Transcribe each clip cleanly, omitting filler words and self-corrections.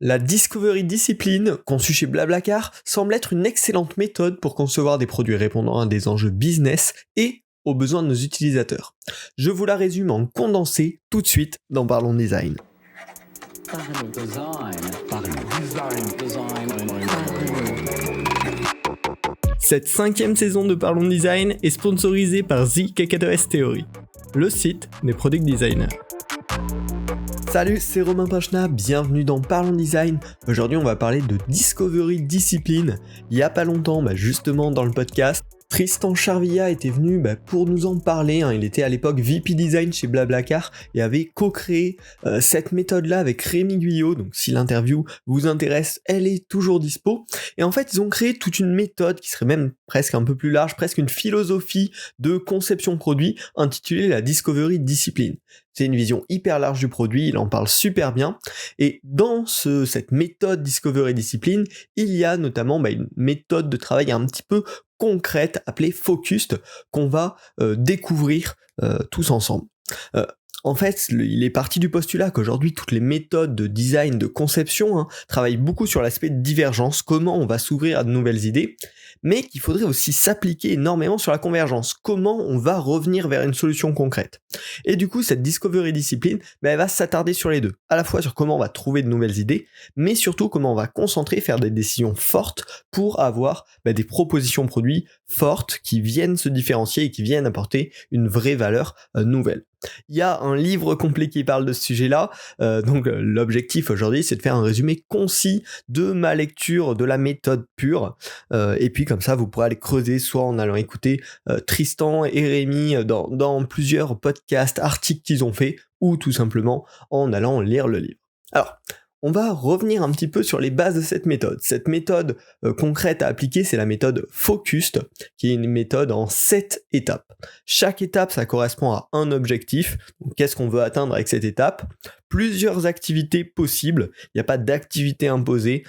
La Discovery Discipline, conçue chez Blablacar, semble être une excellente méthode pour concevoir des produits répondant à des enjeux business et aux besoins de nos utilisateurs. Je vous la résume en condensé tout de suite dans Parlons Design. Cette 5e saison de Parlons Design est sponsorisée par The KK2S Theory, le site des product designers. Salut, c'est Romain Pinchna, bienvenue dans Parlons Design. Aujourd'hui, on va parler de Discovery Discipline. Il y a pas longtemps, justement dans le podcast, Tristan Charvilla était venu pour nous en parler. Il était à l'époque VP Design chez Blablacar et avait co-créé cette méthode-là avec Rémi Guyot. Donc si l'interview vous intéresse, elle est toujours dispo. Et en fait, ils ont créé toute une méthode qui serait même presque un peu plus large, presque une philosophie de conception produit intitulée la Discovery Discipline. C'est une vision hyper large du produit, il en parle super bien. Et dans cette méthode Discovery Discipline, il y a notamment une méthode de travail un petit peu concrète appelée Focused qu'on va découvrir tous ensemble. En fait, il est parti du postulat qu'aujourd'hui, toutes les méthodes de design, de conception, travaillent beaucoup sur l'aspect de divergence, comment on va s'ouvrir à de nouvelles idées, mais qu'il faudrait aussi s'appliquer énormément sur la convergence, comment on va revenir vers une solution concrète. Et du coup, cette Discovery Discipline, elle va s'attarder sur les deux, à la fois sur comment on va trouver de nouvelles idées, mais surtout comment on va concentrer, faire des décisions fortes pour avoir des propositions produits fortes qui viennent se différencier et qui viennent apporter une vraie valeur nouvelle. Il y a un livre complet qui parle de ce sujet-là, donc l'objectif aujourd'hui c'est de faire un résumé concis de ma lecture de la méthode pure, et puis comme ça vous pourrez aller creuser soit en allant écouter Tristan et Rémi dans plusieurs podcasts, articles qu'ils ont fait, ou tout simplement en allant lire le livre. Alors, on va revenir un petit peu sur les bases de cette méthode. Cette méthode concrète à appliquer, c'est la méthode Focused, qui est une méthode en 7 étapes. Chaque étape, ça correspond à un objectif. Donc, qu'est-ce qu'on veut atteindre avec cette étape ? Plusieurs activités possibles. Il n'y a pas d'activité imposée,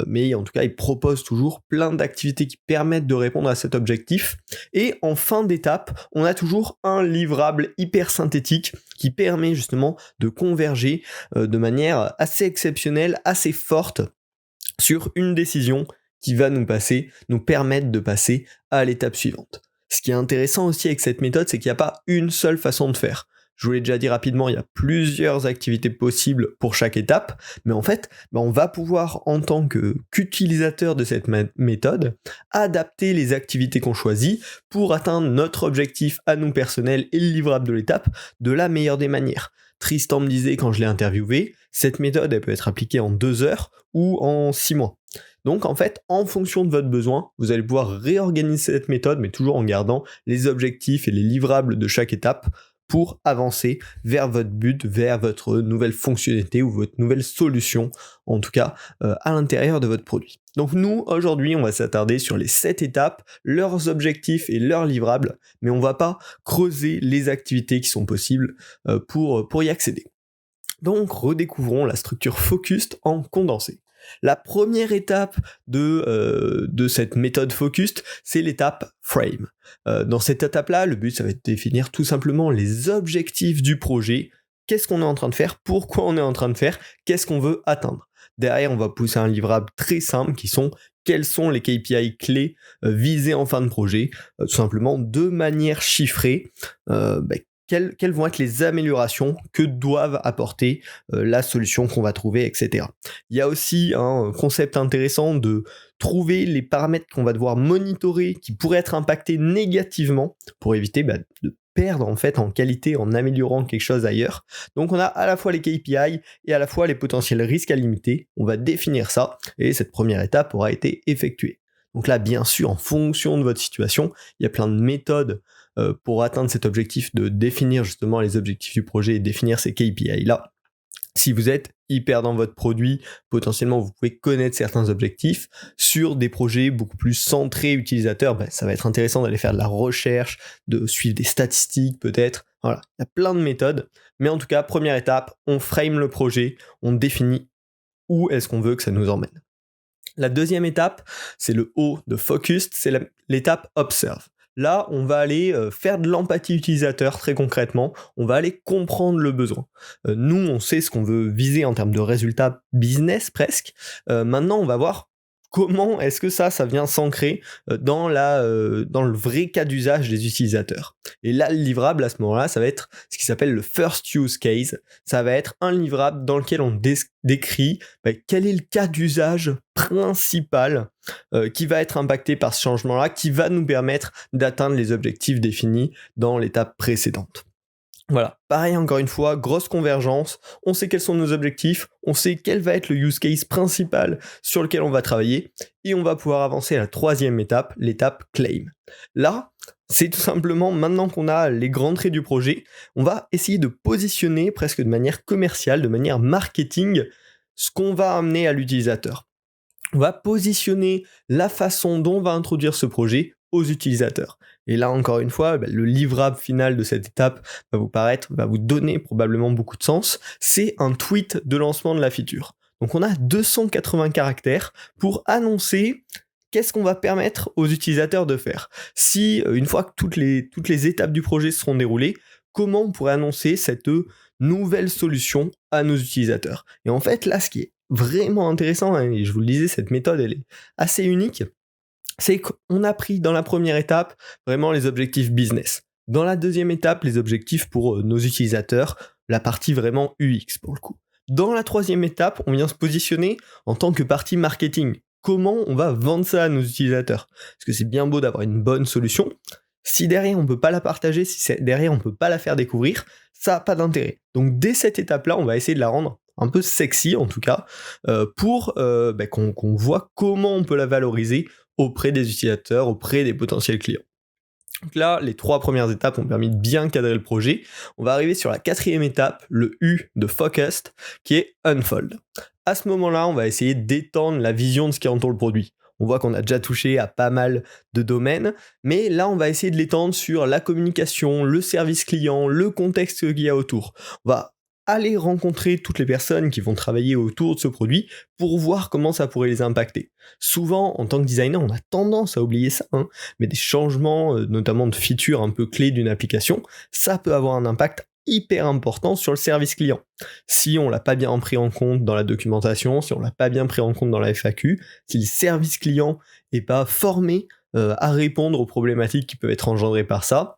mais en tout cas, il propose toujours plein d'activités qui permettent de répondre à cet objectif. Et en fin d'étape, on a toujours un livrable hyper synthétique qui permet justement de converger de manière assez exceptionnelle, assez forte sur une décision qui va nous permettre de passer à l'étape suivante. Ce qui est intéressant aussi avec cette méthode, c'est qu'il n'y a pas une seule façon de faire. Je vous l'ai déjà dit rapidement, il y a plusieurs activités possibles pour chaque étape, mais en fait, on va pouvoir, en tant qu'utilisateur de cette méthode, adapter les activités qu'on choisit pour atteindre notre objectif à nous personnel et le livrable de l'étape de la meilleure des manières. Tristan me disait quand je l'ai interviewé, cette méthode elle peut être appliquée en 2 heures ou en 6 mois. Donc en fait, en fonction de votre besoin, vous allez pouvoir réorganiser cette méthode, mais toujours en gardant les objectifs et les livrables de chaque étape pour avancer vers votre but, vers votre nouvelle fonctionnalité ou votre nouvelle solution, en tout cas à l'intérieur de votre produit. Donc nous, aujourd'hui, on va s'attarder sur les 7 étapes, leurs objectifs et leurs livrables, mais on ne va pas creuser les activités qui sont possibles pour y accéder. Donc redécouvrons la structure Focused en condensé. La première étape de cette méthode Focused, c'est l'étape Frame. Dans cette étape-là, le but, ça va être de définir tout simplement les objectifs du projet. Qu'est-ce qu'on est en train de faire ? Pourquoi on est en train de faire ? Qu'est-ce qu'on veut atteindre ? Derrière, on va pousser un livrable très simple qui sont quels sont les KPI clés visés en fin de projet, tout simplement de manière chiffrée. Quelles vont être les améliorations que doivent apporter la solution qu'on va trouver, etc. Il y a aussi un concept intéressant de trouver les paramètres qu'on va devoir monitorer qui pourraient être impactés négativement pour éviter de perdre en fait en qualité en améliorant quelque chose ailleurs. Donc on a à la fois les KPI et à la fois les potentiels risques à limiter. On va définir ça et cette première étape aura été effectuée. Donc là, bien sûr, en fonction de votre situation, il y a plein de méthodes pour atteindre cet objectif de définir justement les objectifs du projet et définir ces KPI-là. Si vous êtes hyper dans votre produit, potentiellement vous pouvez connaître certains objectifs. Sur des projets beaucoup plus centrés utilisateurs, ça va être intéressant d'aller faire de la recherche, de suivre des statistiques peut-être. Voilà, il y a plein de méthodes. Mais en tout cas, première étape, on frame le projet, on définit où est-ce qu'on veut que ça nous emmène. La deuxième étape, c'est le O de Focused, c'est l'étape Observe. Là, on va aller faire de l'empathie utilisateur très concrètement, on va aller comprendre le besoin. Nous, on sait ce qu'on veut viser en termes de résultats business presque. Maintenant, on va voir comment est-ce que ça vient s'ancrer dans le vrai cas d'usage des utilisateurs. Et là, le livrable à ce moment-là, ça va être ce qui s'appelle le first use case. Ça va être un livrable dans lequel on décrit quel est le cas d'usage principal qui va être impacté par ce changement-là, qui va nous permettre d'atteindre les objectifs définis dans l'étape précédente. Voilà, pareil encore une fois, grosse convergence, on sait quels sont nos objectifs, on sait quel va être le use case principal sur lequel on va travailler, et on va pouvoir avancer à la troisième étape, l'étape claim. Là, c'est tout simplement, maintenant qu'on a les grands traits du projet, on va essayer de positionner presque de manière commerciale, de manière marketing, ce qu'on va amener à l'utilisateur. On va positionner la façon dont on va introduire ce projet aux utilisateurs. Et là, encore une fois, le livrable final de cette étape va vous donner probablement beaucoup de sens. C'est un tweet de lancement de la feature. Donc on a 280 caractères pour annoncer qu'est-ce qu'on va permettre aux utilisateurs de faire. Si, une fois que toutes les étapes du projet seront déroulées, comment on pourrait annoncer cette nouvelle solution à nos utilisateurs. Et en fait, là, ce qui est vraiment intéressant, et je vous le disais, cette méthode, elle est assez unique, c'est qu'on a pris dans la première étape vraiment les objectifs business. Dans la deuxième étape, les objectifs pour nos utilisateurs, la partie vraiment UX pour le coup. Dans la troisième étape, on vient se positionner en tant que partie marketing. Comment on va vendre ça à nos utilisateurs ? Parce que c'est bien beau d'avoir une bonne solution. Si derrière on peut pas la partager, si derrière on peut pas la faire découvrir, ça n'a pas d'intérêt. Donc dès cette étape-là, on va essayer de la rendre un peu sexy en tout cas, pour qu'on voit comment on peut la valoriser auprès des utilisateurs, auprès des potentiels clients. Donc là, les 3 premières étapes ont permis de bien cadrer le projet. On va arriver sur la 4e étape, le U de Focused, qui est Unfold. À ce moment-là, on va essayer d'étendre la vision de ce qui entoure le produit. On voit qu'on a déjà touché à pas mal de domaines, mais là, on va essayer de l'étendre sur la communication, le service client, le contexte qu'il y a autour. On va aller rencontrer toutes les personnes qui vont travailler autour de ce produit pour voir comment ça pourrait les impacter. Souvent, en tant que designer, on a tendance à oublier ça, mais des changements, notamment de features un peu clés d'une application, ça peut avoir un impact hyper important sur le service client. Si on l'a pas bien pris en compte dans la documentation, si on l'a pas bien pris en compte dans la FAQ, si le service client est pas formé à répondre aux problématiques qui peuvent être engendrées par ça,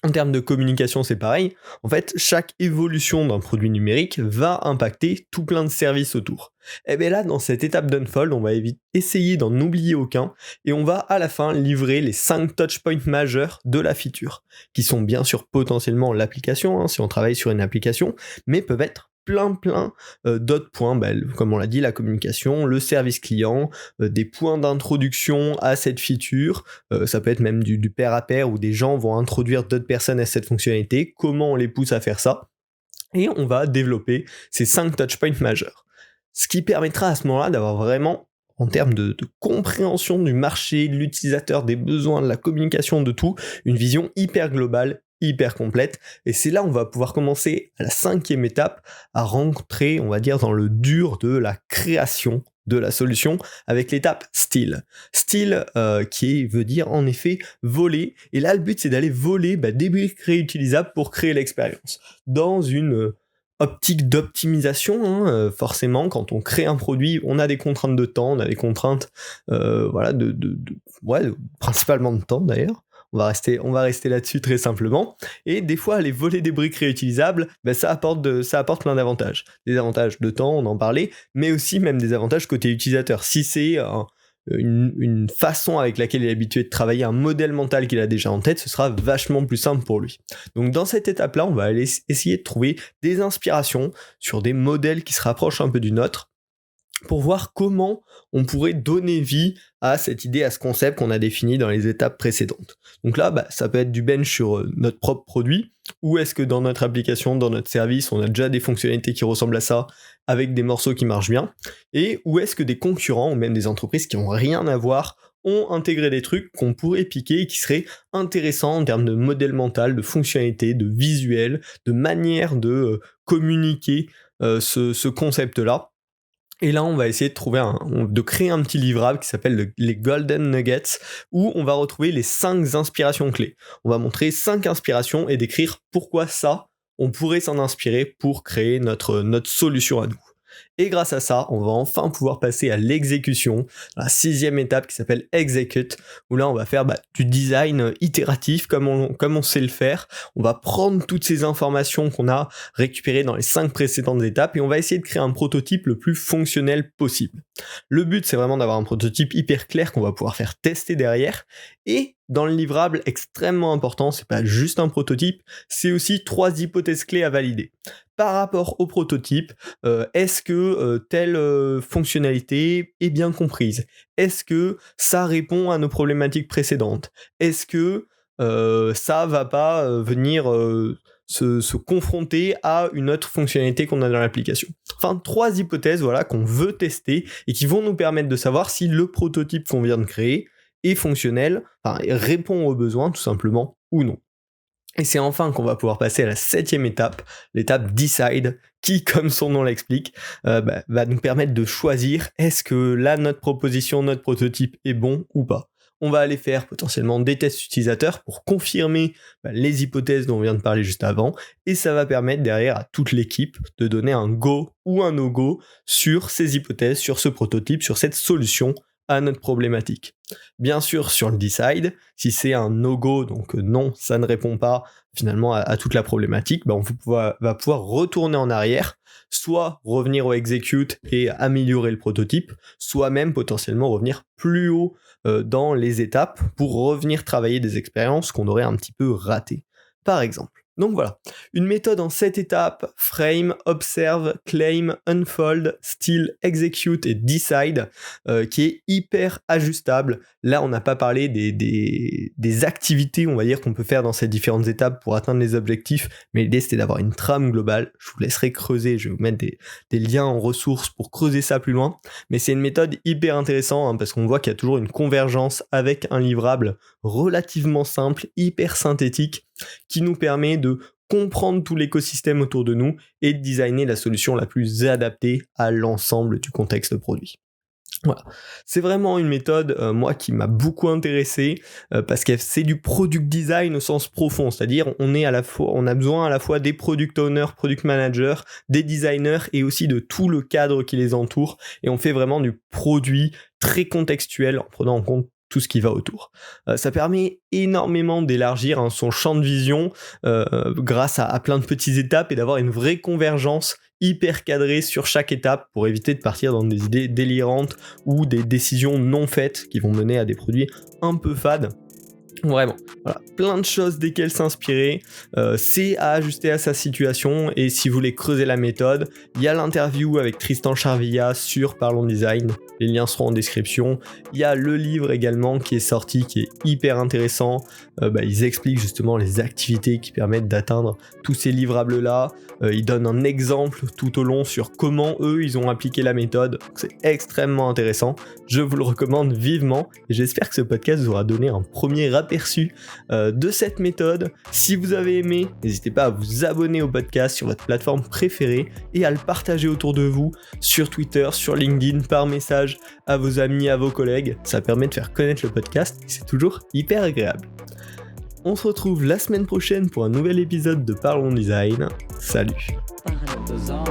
en termes de communication, c'est pareil. En fait, chaque évolution d'un produit numérique va impacter tout plein de services autour. Et bien là, dans cette étape d'Unfold, on va essayer d'en oublier aucun et on va à la fin livrer les 5 touchpoints majeurs de la feature, qui sont bien sûr potentiellement l'application, si on travaille sur une application, mais peuvent être plein d'autres points, comme on l'a dit, la communication, le service client, des points d'introduction à cette feature, ça peut être même du pair à pair où des gens vont introduire d'autres personnes à cette fonctionnalité, comment on les pousse à faire ça, et on va développer ces 5 touchpoints majeurs. Ce qui permettra à ce moment-là d'avoir vraiment, en termes de compréhension du marché, de l'utilisateur, des besoins, de la communication, de tout, une vision hyper globale, hyper complète, et c'est là où on va pouvoir commencer à la 5e étape à rentrer, on va dire, dans le dur de la création de la solution avec l'étape Steal. Steal qui veut dire en effet voler, et là le but c'est d'aller voler des briques réutilisables pour créer l'expérience. Dans une optique d'optimisation, forcément quand on crée un produit, on a des contraintes de temps, on a des contraintes principalement de temps d'ailleurs. On va rester là-dessus très simplement. Et des fois, aller voler des briques réutilisables, ça apporte plein d'avantages. Des avantages de temps, on en parlait, mais aussi même des avantages côté utilisateur. Si c'est une façon avec laquelle il est habitué de travailler, un modèle mental qu'il a déjà en tête, ce sera vachement plus simple pour lui. Donc dans cette étape-là, on va aller essayer de trouver des inspirations sur des modèles qui se rapprochent un peu du nôtre, pour voir comment on pourrait donner vie à cette idée, à ce concept qu'on a défini dans les étapes précédentes. Donc là, ça peut être du bench sur notre propre produit, ou est-ce que dans notre application, dans notre service, on a déjà des fonctionnalités qui ressemblent à ça, avec des morceaux qui marchent bien, et où est-ce que des concurrents, ou même des entreprises qui n'ont rien à voir, ont intégré des trucs qu'on pourrait piquer et qui seraient intéressants en termes de modèle mental, de fonctionnalité, de visuel, de manière de communiquer ce concept-là. Et là, on va essayer de créer un petit livrable qui s'appelle les Golden Nuggets, où on va retrouver les 5 inspirations clés. On va montrer 5 inspirations et décrire pourquoi ça, on pourrait s'en inspirer pour créer notre solution à nous. Et grâce à ça, on va enfin pouvoir passer à l'exécution, la 6e étape qui s'appelle Execute, où là on va faire du design itératif comme on sait le faire. On va prendre toutes ces informations qu'on a récupérées dans les 5 précédentes étapes et on va essayer de créer un prototype le plus fonctionnel possible. Le but, c'est vraiment d'avoir un prototype hyper clair qu'on va pouvoir faire tester derrière. Et dans le livrable, extrêmement important, c'est pas juste un prototype, c'est aussi 3 hypothèses clés à valider. Par rapport au prototype, est-ce que telle fonctionnalité est bien comprise? Est-ce que ça répond à nos problématiques précédentes? Est-ce que ça va pas venir se confronter à une autre fonctionnalité qu'on a dans l'application? Enfin, 3 hypothèses qu'on veut tester et qui vont nous permettre de savoir si le prototype qu'on vient de créer est fonctionnel, répond aux besoins tout simplement ou non. Et c'est enfin qu'on va pouvoir passer à la 7e étape, l'étape Decide, qui, comme son nom l'explique, va nous permettre de choisir est-ce que là, notre proposition, notre prototype est bon ou pas. On va aller faire potentiellement des tests utilisateurs pour confirmer les hypothèses dont on vient de parler juste avant, et ça va permettre derrière à toute l'équipe de donner un go ou un no-go sur ces hypothèses, sur ce prototype, sur cette solution à notre problématique. Bien sûr, sur le decide, si c'est un no-go, donc non, ça ne répond pas finalement à toute la problématique, on va pouvoir retourner en arrière, soit revenir au execute et améliorer le prototype, soit même potentiellement revenir plus haut dans les étapes pour revenir travailler des expériences qu'on aurait un petit peu ratées, par exemple. Donc voilà, une méthode en 7 étapes, frame, observe, claim, unfold, steal, execute et decide, qui est hyper ajustable. Là, on n'a pas parlé des activités, on va dire, qu'on peut faire dans ces différentes étapes pour atteindre les objectifs, mais l'idée c'était d'avoir une trame globale. Je vous laisserai creuser, je vais vous mettre des liens en ressources pour creuser ça plus loin, mais c'est une méthode hyper intéressante parce qu'on voit qu'il y a toujours une convergence avec un livrable relativement simple, hyper synthétique, qui nous permet de comprendre tout l'écosystème autour de nous et de designer la solution la plus adaptée à l'ensemble du contexte produit. Voilà, c'est vraiment une méthode moi qui m'a beaucoup intéressé parce que c'est du product design au sens profond, c'est-à-dire on a besoin à la fois des product owners, product managers, des designers et aussi de tout le cadre qui les entoure, et on fait vraiment du produit très contextuel en prenant en compte tout ce qui va autour. Ça permet énormément d'élargir son champ de vision grâce à plein de petites étapes et d'avoir une vraie convergence hyper cadrée sur chaque étape pour éviter de partir dans des idées délirantes ou des décisions non faites qui vont mener à des produits un peu fades. Vraiment, voilà, plein de choses desquelles s'inspirer, c'est à ajuster à sa situation, et si vous voulez creuser la méthode, il y a l'interview avec Tristan Charvilla sur Parlons Design, les liens seront en description, il y a le livre également qui est sorti, qui est hyper intéressant, ils expliquent justement les activités qui permettent d'atteindre tous ces livrables là, ils donnent un exemple tout au long sur comment eux ils ont appliqué la méthode, c'est extrêmement intéressant, je vous le recommande vivement, et j'espère que ce podcast vous aura donné un premier aperçu de cette méthode. Si vous avez aimé, n'hésitez pas à vous abonner au podcast sur votre plateforme préférée et à le partager autour de vous sur Twitter, sur LinkedIn, par message à vos amis, à vos collègues. Ça permet de faire connaître le podcast et c'est toujours hyper agréable. On se retrouve la semaine prochaine pour un nouvel épisode de Parlons Design. Salut. Parlons Design.